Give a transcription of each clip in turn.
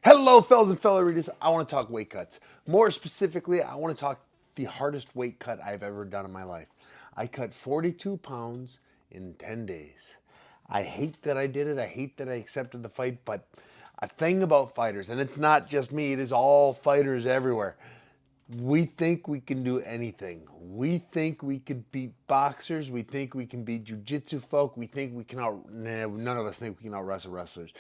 Hello, fellas and felleritas. I want to talk weight cuts. More specifically, I want to talk the hardest weight cut I've ever done in my life. I cut 42 pounds in 10 days. I hate that I did it. I hate that I accepted the fight, but a thing about fighters, and it's not just me, it is all fighters everywhere. We think we can do anything. We think we could beat boxers. We think we can beat jujitsu folk. We think we can none of us think we can out wrestle wrestlers.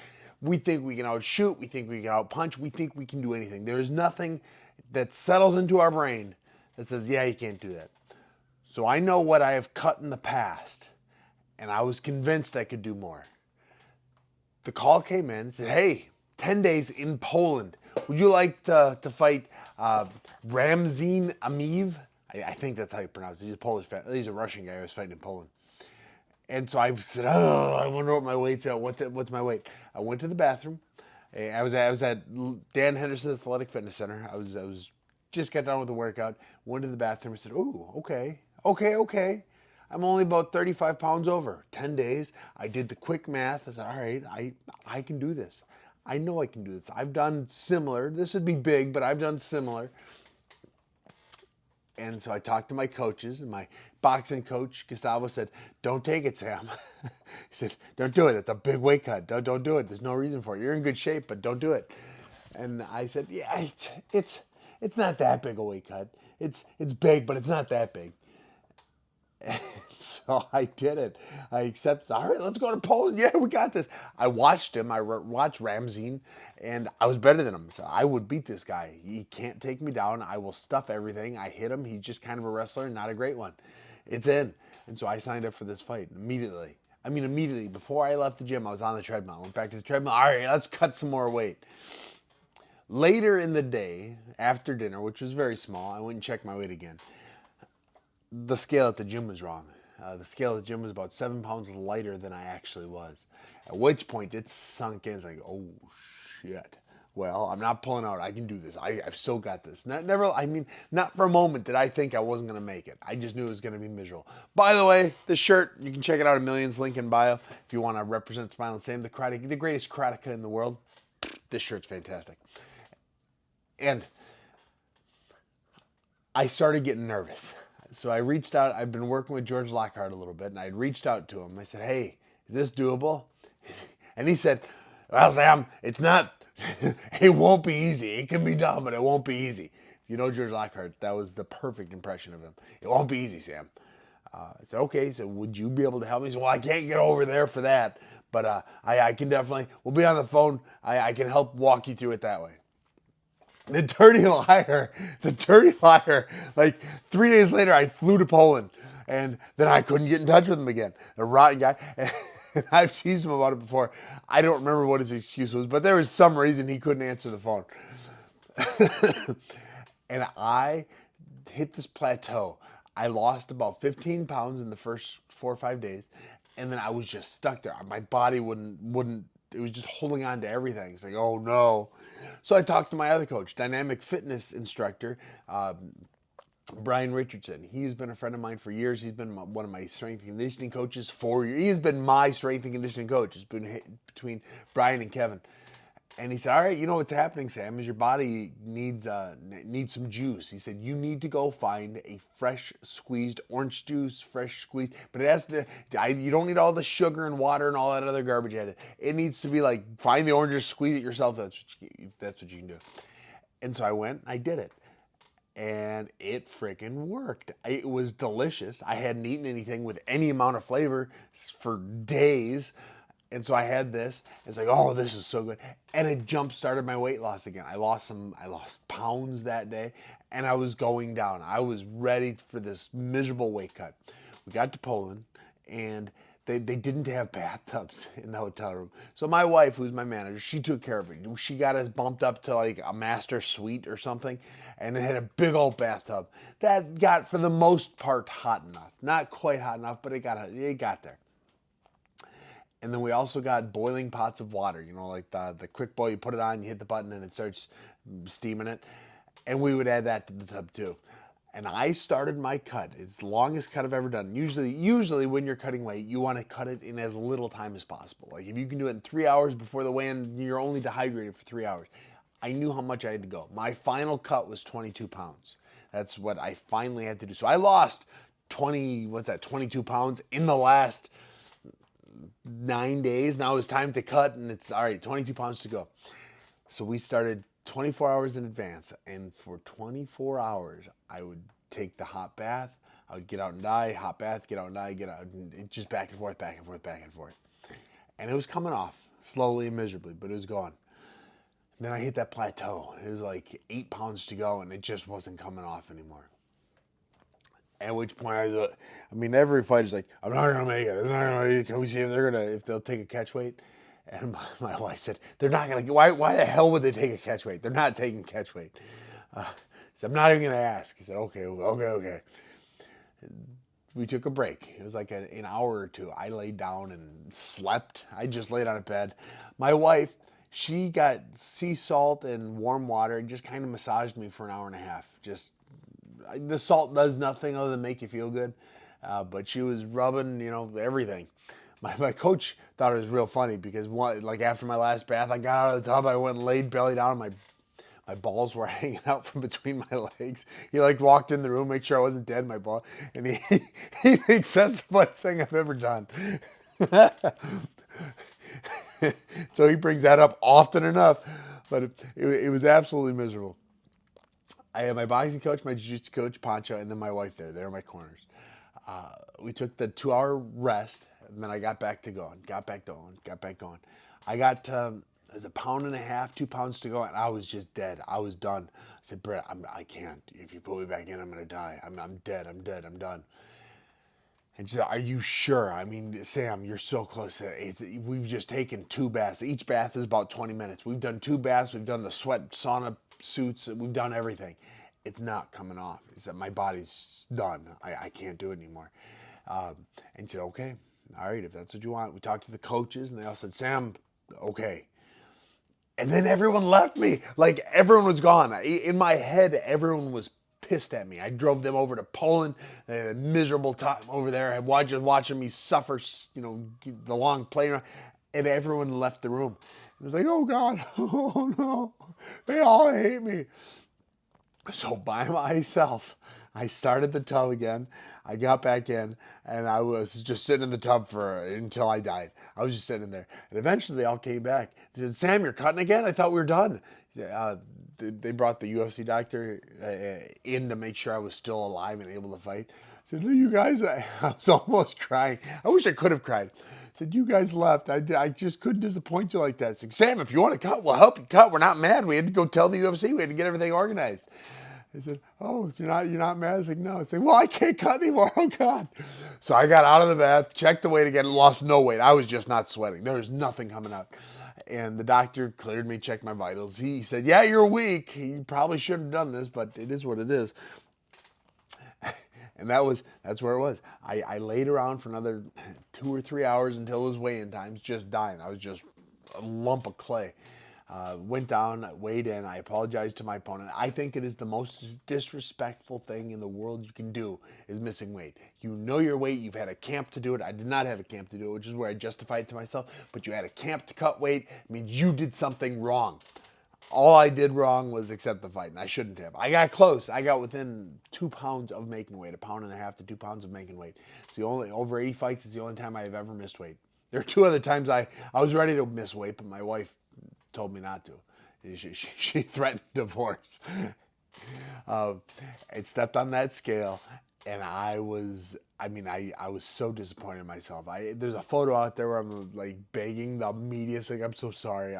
We think we can outshoot. We think we can out punch. We think we can do anything. There is nothing that settles into our brain that says, yeah, you can't do that. So I know what I have cut in the past, and I was convinced I could do more. The call came in and said, hey, 10 days in Poland. Would you like to fight Ramzin Amiv? I think that's how you pronounce it. He's a Polish fan. He's a Russian guy who was fighting in Poland. And so I said, oh, I wonder what my weight's at. What's my weight? I went to the bathroom. I was at Dan Henderson Athletic Fitness Center. I was just got done with the workout. Went to the bathroom. I said, ooh, okay. I'm only about 35 pounds over. 10 days. I did the quick math. I said, all right, I can do this. I know I can do this. I've done similar. This would be big, but I've done similar. And so I talked to my coaches, and my boxing coach, Gustavo, said, don't take it, Sam. He said, don't do it. It's a big weight cut. Don't do it. There's no reason for it. You're in good shape, but don't do it. And I said, yeah, it's not that big a weight cut. It's big, but it's not that big. So I did it. I accepted. All right, let's go to Poland. Yeah, we got this. I watched him. I watched Ramzin, and I was better than him. So I would beat this guy. He can't take me down. I will stuff everything. I hit him. He's just kind of a wrestler, not a great one. It's in. And so I signed up for this fight immediately. Immediately. Before I left the gym, I was on the treadmill. I went back to the treadmill. All right, let's cut some more weight. Later in the day, after dinner, which was very small, I went and checked my weight again. The scale at the gym was wrong. The scale at the gym was about 7 pounds lighter than I actually was. At which point it sunk in. It's like, oh shit. Well, I'm not pulling out. I can do this. I've still got this. Not for a moment did I think I wasn't going to make it. I just knew it was going to be miserable. By the way, this shirt, you can check it out at Millions, link in bio. If you want to represent Smile and Sam, the greatest karateka in the world, this shirt's fantastic. And I started getting nervous. So I reached out. I've been working with George Lockhart a little bit, and I reached out to him. I said, hey, is this doable? And he said, well, Sam, it's not, it won't be easy. It can be done, but it won't be easy. If you know George Lockhart, that was the perfect impression of him. It won't be easy, Sam. I said, okay, so would you be able to help me? He said, well, I can't get over there for that, but I can definitely, we'll be on the phone. I can help walk you through it that way. The dirty liar. Like 3 days later, I flew to Poland, and then I couldn't get in touch with him again. The rotten guy. And I've teased him about it before. I don't remember what his excuse was, but there was some reason he couldn't answer the phone. And I hit this plateau. I lost about 15 pounds in the first 4 or 5 days, and then I was just stuck there. My body wouldn't. It was just holding on to everything. It's like, oh no. So I talked to my other coach, dynamic fitness instructor, Brian Richardson. He's been a friend of mine for years. He's been one of my strength and conditioning coaches for years. He has been my strength and conditioning coach. It's been between Brian and Kevin. And he said, all right, you know what's happening, Sam, is your body needs some juice. He said, you need to go find a fresh squeezed orange juice, fresh squeezed, but it has to, you don't need all the sugar and water and all that other garbage in it. It needs to be like, find the oranges, squeeze it yourself. That's what you can do. And so I went, I did it. And it freaking worked. It was delicious. I hadn't eaten anything with any amount of flavor for days. And so I had this. It's like, oh, this is so good. And it jump started my weight loss again. I lost pounds that day, and I was going down. I was ready for this miserable weight cut. We got to Poland, and they didn't have bathtubs in the hotel room. So my wife, who's my manager, she took care of it. She got us bumped up to like a master suite or something, and it had a big old bathtub. That got, for the most part, hot enough. Not quite hot enough, but it got there. And then we also got boiling pots of water, like the quick boil, you put it on, you hit the button, and it starts steaming it. And we would add that to the tub too. And I started my cut. It's the longest cut I've ever done. Usually when you're cutting weight, you want to cut it in as little time as possible. Like if you can do it in 3 hours before the weigh-in, you're only dehydrated for 3 hours. I knew how much I had to go. My final cut was 22 pounds. That's what I finally had to do. So I lost 22 pounds in the last 9 days. Now it's time to cut, and it's all right, 22 pounds to go. So we started 24 hours in advance, and for 24 hours, I would take the hot bath. I would get out and die, hot bath, get out and die, get out, and just back and forth, back and forth, back and forth. And it was coming off slowly and miserably, but it was gone. And then I hit that plateau. It was like 8 pounds to go, and it just wasn't coming off anymore. At which point every fighter's like, I'm not gonna make it. I'm not gonna make it. Can we see if they'll take a catch weight? And my wife said, they're not gonna. Why the hell would they take a catch weight? They're not taking catch weight. He said, I'm not even gonna ask. He said, okay. We took a break. It was like an hour or two. I laid down and slept. I just laid on a bed. My wife, she got sea salt and warm water and just kind of massaged me for an hour and a half. The salt does nothing other than make you feel good. But she was rubbing, everything. My coach thought it was real funny because after my last bath, I got out of the tub, I went and laid belly down, and my balls were hanging out from between my legs. He walked in the room, make sure I wasn't dead, my ball, and he thinks that's the funniest thing I've ever done. So he brings that up often enough, but it was absolutely miserable. I had my boxing coach, my jiu-jitsu coach, Pancho, and then my wife there. They were my corners. We took the 2-hour rest, and then I got back going. I got, it was 1.5 pounds, 2 pounds to go, and I was just dead. I was done. I said, Brett, I can't. If you put me back in, I'm going to die. I'm dead. I'm done. And she said, are you sure? I mean, Sam, you're so close. We've just taken 2 baths. Each bath is about 20 minutes. We've done 2 baths. We've done the sweat sauna suits. We've done everything. It's not coming off. It's that my body's done. I can't do it anymore. And she said, okay, all right, if that's what you want. We talked to the coaches, and they all said, Sam, okay. And then everyone left me. Everyone was gone. In my head, everyone was pissed at me. I drove them over to Poland. They had a miserable time over there. I watching me suffer, the long plane ride. And everyone left the room. It was like, oh, God. Oh, no. They all hate me. So by myself, I started the tub again. I got back in, and I was just sitting in the tub until I died. I was just sitting there. And eventually they all came back. They said, Sam, you're cutting again? I thought we were done. They brought the UFC doctor in to make sure I was still alive and able to fight. I said, you guys, I was almost crying. I wish I could have cried. I said, you guys left. I just couldn't disappoint you like that. I said, Sam, if you want to cut, we'll help you cut. We're not mad. We had to go tell the UFC. We had to get everything organized. I said, oh, so you're not mad? I said, no. I said, well, I can't cut anymore. Oh, God. So I got out of the bath, checked the weight again, lost no weight. I was just not sweating. There was nothing coming out. And the doctor cleared me, checked my vitals. He said, yeah, you're weak. You probably shouldn't have done this, but it is what it is. And that's where it was. I laid around for another 2 or 3 hours until it was weigh-in times, just dying. I was just a lump of clay. Went down, weighed in. I apologized to my opponent. I think it is the most disrespectful thing in the world you can do is missing weight. You know your weight. You've had a camp to do it. I did not have a camp to do it, which is where I justified it to myself. But you had a camp to cut weight. It means you did something wrong. All I did wrong was accept the fight, and I shouldn't have. I got close. I got within 2 pounds of making weight, 1.5 pounds to 2 pounds of making weight. It's the only over 80 fights. It's the only time I have ever missed weight. There are 2 other times I was ready to miss weight, but my wife told me not to. She threatened divorce. It stepped on that scale, and I was so disappointed in myself. There's a photo out there where I'm begging the media, saying, I'm so sorry.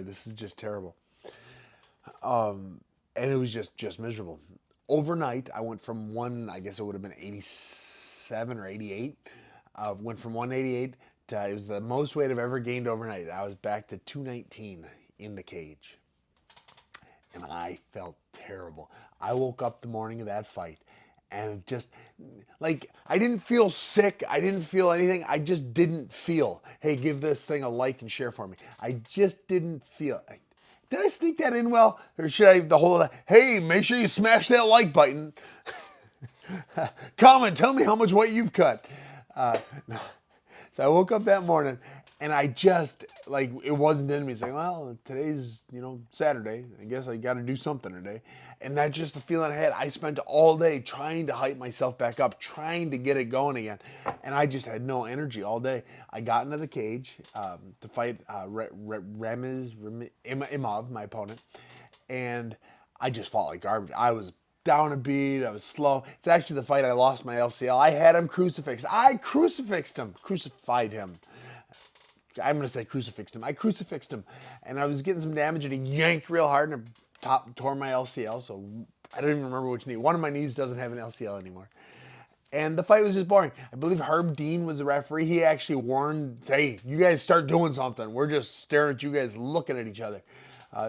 This is just terrible. And it was just miserable. Overnight, I went from I guess it would have been 87 or 88. Went from 188 to, it was the most weight I've ever gained overnight. I was back to 219 in the cage. And I felt terrible. I woke up the morning of that fight and just, I didn't feel sick. I didn't feel anything. I just didn't feel, hey, give this thing a like and share for me. I just didn't feel. Did I sneak that in well? Or should I, the whole, hey, make sure you smash that like button. Comment, tell me how much weight you've cut. No. So I woke up that morning And I just, like, it wasn't in me. It's like, well, today's, Saturday. I guess I got to do something today. And that's just the feeling I had. I spent all day trying to hype myself back up, trying to get it going again. And I just had no energy all day. I got into the cage to fight Ramiz Imov, my opponent. And I just fought like garbage. I was down a beat. I was slow. It's actually the fight I lost my LCL. I had him crucifixed. I crucifixed him. Crucified him. I'm going to say crucifixed him. I crucifixed him. And I was getting some damage, and he yanked real hard and tore my LCL. So I don't even remember which knee. One of my knees doesn't have an LCL anymore. And the fight was just boring. I believe Herb Dean was the referee. He actually warned, hey, you guys start doing something. We're just staring at you guys looking at each other.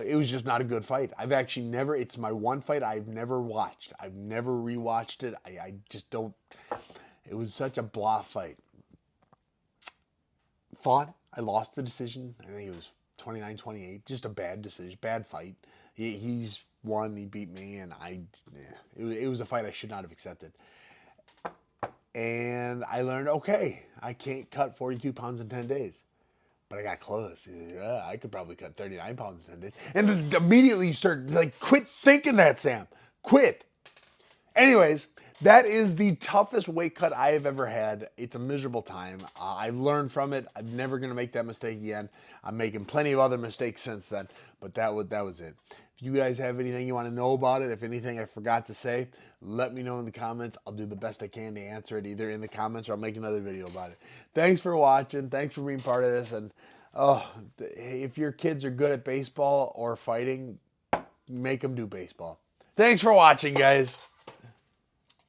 It was just not a good fight. I've actually never, it's my one fight I've never watched. I've never rewatched it. I just don't, it was such a blah fight. Fought. I lost the decision. I think it was 29-28. Just a bad decision, bad fight. He's won. He beat me, and it was a fight I should not have accepted. And I learned, okay, I can't cut 42 pounds in 10 days. But I got close. Yeah, I could probably cut 39 pounds in 10 days. And then immediately you start, like, quit thinking that, Sam. Quit. Anyways, that is the toughest weight cut I have ever had. It's a miserable time. I've learned from it. I'm never going to make that mistake again. I'm making plenty of other mistakes since then, but that was it. If you guys have anything you want to know about it, if anything I forgot to say, let me know in the comments. I'll do the best I can to answer it either in the comments or I'll make another video about it. Thanks for watching. Thanks for being part of this. And if your kids are good at baseball or fighting, make them do baseball. Thanks for watching, guys.